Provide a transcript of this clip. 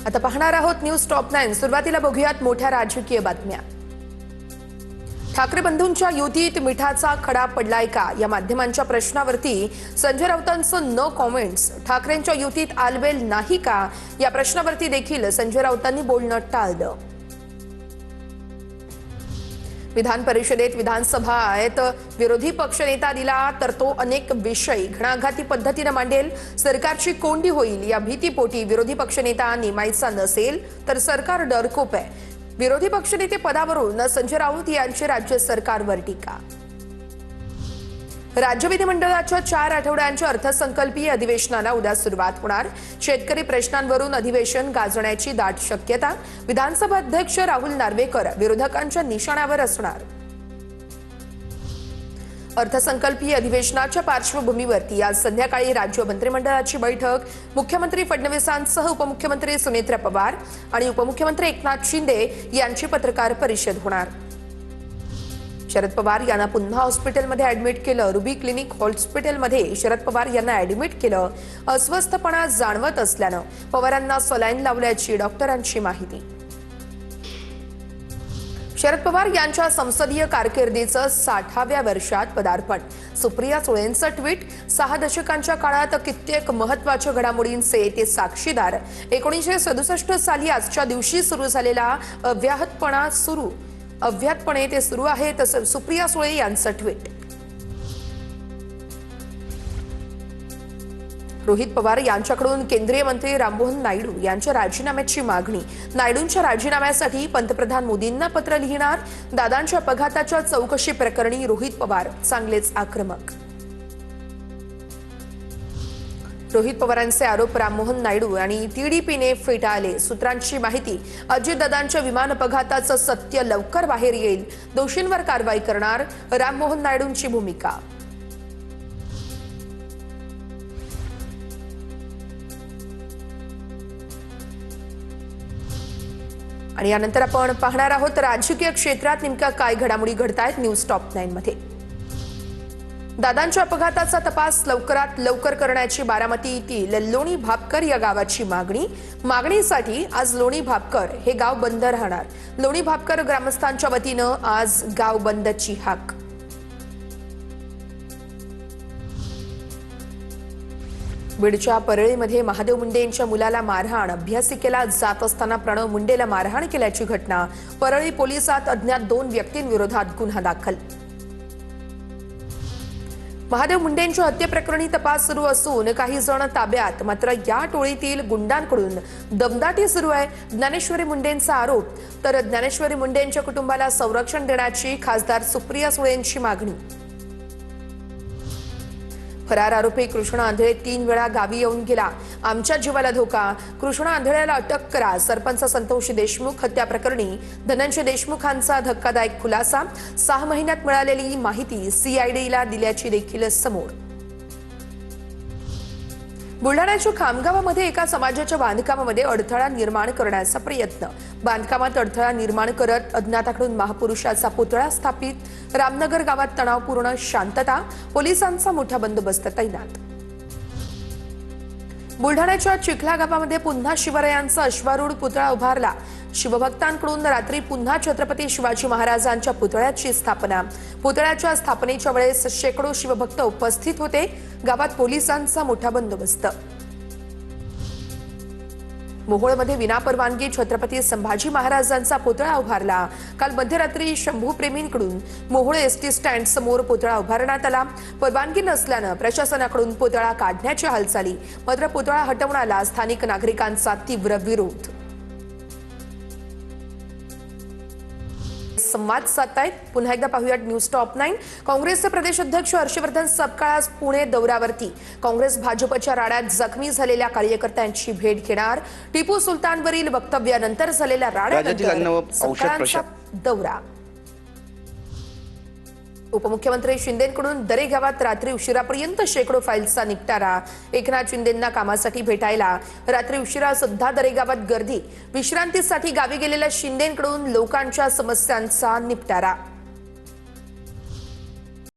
आता पाहणार आहोत न्यूज टॉप 9। सुरुवातीला बघूयात मोठ्या राजकीय बातम्या। ठाकरे बंधूंच्या युतीत मिठाचा खडा पडलाय का या माध्यमांच्या प्रश्नावरती संजय राऊतांचं नो कॉमेंट्स। ठाकरेंच्या युतीत आलबेल नाही का या प्रश्नावरती देखील संजय राऊतांनी बोलणं टाळलं। विधान परिषदेत विधानसभा आहेत, विरोधी पक्षनेता दिला तर तो अनेक विषय घणाघाती पद्धतीने मांडेल। सरकारची कोंडी होईल या भीतीपोटी विरोधी पक्षनेता नेमायचा नसेल तर सरकार डरकोप आहे। विरोधी पक्षनेते पदावरून संजय राऊत यांची राज्य सरकारवर टीका। राज्य विधिमंडळाच्या 4 आठवड्यांच्या अर्थसंकल्पीय अधिवेशनाला उद्या सुरुवात होणार। शेतकरी प्रश्नांवरून अधिवेशन गाजण्याची दाट शक्यता। विधानसभा अध्यक्ष राहुल नार्वेकर विरोधकांच्या निशाण्यावर असणार। अर्थसंकल्पीय अधिवेशनाच्या पार्श्वभूमीवरती आज संध्याकाळी राज्य मंत्रिमंडळाची बैठक। मुख्यमंत्री फडणवीसांसह उपमुख्यमंत्री सुनेत्र पवार आणि उपमुख्यमंत्री एकनाथ शिंदे यांची पत्रकार परिषद होणार। शरद पवार यांना पुन्हा हॉस्पिटलमध्ये ऍडमिट केलं। रुबी क्लिनिक हॉस्पिटलमध्ये शरद पवार यांना ऍडमिट केलं। अस्वस्थपणा जाणवत असल्यानं पवारांना सलाईन लावल्याची डॉक्टरांची माहिती। शरद पवार यांच्या संसदीय कारकिर्दीचं 60व्या वर्षात पदार्पण। सुप्रिया सुळेंचं ट्विट। 6 दशकांच्या काळात कित्येक महत्त्वाच्या घडामोडींचे ते साक्षीदार। 1967 साली आजच्या दिवशी सुरू झालेला अव्याहतपणे ते सुरू आहे, तसं सुप्रिया सुळे यांचं ट्विट। रोहित पवार यांच्याकडून केंद्रीय मंत्री राममोहन नायडू यांच्या राजीनाम्याची मागणी। नायडूंच्या राजीनाम्यासाठी पंतप्रधान मोदींना पत्र लिहिणार। दादांच्या अपघाताच्या चौकशी प्रकरणी रोहित पवार चांगलेच आक्रमक। रोहित पवारांचे आरोप राममोहन नायडू आणि टीडीपीने फेटाळले। सूत्रांची माहिती, अजितदादांच्या विमान अपघाताचं सत्य लवकर बाहेर येईल। दोषींवर कारवाई करणार राममोहन नायडूंची भूमिका। आणि यानंतर आपण पाहणार आहोत राजकीय क्षेत्रात नेमका काय घडामोडी घडतायत न्यूज टॉप 9 मध्ये। दादांच्या अपघाताचा तपास लवकरात लवकर करण्याची बारामतीतील लोणी भापकर या गावाची मागणीसाठी आज लोणी भापकर हे गाव बंद राहणार। लोणी भापकर ग्रामस्थांच्या वतीनं आज गाव बंदची हाक। बीडच्या परळीमध्ये महादेव मुंडे यांच्या मुलाला मारहाण। अभ्यासिकेला जात असताना प्रणव मुंडेला मारहाण केल्याची घटना। परळी पोलिसात अज्ञात 2 व्यक्तींविरोधात गुन्हा दाखल। महादेव मुंडेंच्या हत्येप्रकरणी तपास सुरू असून काही जण ताब्यात, मात्र या टोळीतील गुंडांकडून दमदाटी सुरू आहे। ज्ञानेश्वरी मुंडेंचा आरोप, तर ज्ञानेश्वरी मुंडेंच्या कुटुंबाला संरक्षण देण्याची खासदार सुप्रिया सुळेंची मागणी। फरार आरोपी कृष्णा आंधळे 3 वेळा गावी येऊन गेला। आमच्या जीवाला धोका, कृष्णा आंधळेला अटक करा। सरपंच संतोष देशमुख हत्या प्रकरणी धनंजय देशमुखांचा धक्कादायक खुलासा। 6 महिन्यात मिळालेली माहिती सीआयडीला दिल्याची देखील समोर। बुलढाण्याच्या खामगावामध्ये एका समाजाच्या बांधकामामध्ये अडथळा निर्माण करण्याचा प्रयत्न। बांधकामात अडथळा निर्माण करत अज्ञाताकडून महापुरुषाचा पुतळा स्थापित। रामनगर गावात तणावपूर्ण शांतता, पोलिसांचा मोठा बंदोबस्त तैनात। बुलढाण्याच्या चिखला गावामध्ये पुन्हा शिवरायांचा अश्वारूढ पुतळा उभारला। शिवभक्तांकडून रात्री पुन्हा छत्रपती शिवाजी महाराजांच्या पुतळ्याची स्थापना। पुतळ्याच्या स्थापनेच्या वेळेस शेकडो शिवभक्त उपस्थित होते। गावात पोलिसांचा मोठा बंदोबस्त। मोहोळमध्ये विनापरवानगी छत्रपती संभाजी महाराजांचा पुतळा उभारला। काल मध्यरात्री शंभूप्रेमींकडून मोहोळ एसटी स्टँड समोर पुतळा उभारण्यात आला। परवानगी नसल्यानं प्रशासनाकडून पुतळा काढण्याची हालचाली, मात्र पुतळा हटवण्याला स्थानिक नागरिकांचा तीव्र विरोध। संवाद साधतायत पुन्हा एकदा पाहूयात न्यूज टॉप 9। काँग्रेसचे प्रदेश अध्यक्ष हर्षवर्धन सपकाळ आज पुणे दौऱ्यावरती। काँग्रेस भाजपच्या राड्यात जखमी झालेल्या कार्यकर्त्यांची भेट घेणार। टिपू सुलतानवरील वक्तव्यानंतर झालेल्या राड्यानंतर दौरा। उपमुख्यमंत्री शिंदेंकडून दरे गावात रात्री उशिरापर्यंत शेकडो फाईल्सचा निपटारा। एकनाथ शिंदेंना कामासाठी भेटायला रात्री उशिरा सुद्धा दरे गावात गर्दी। विश्रांतीसाठी गावी गेलेल्या शिंदेंकडून लोकांच्या समस्यांचा निपटारा।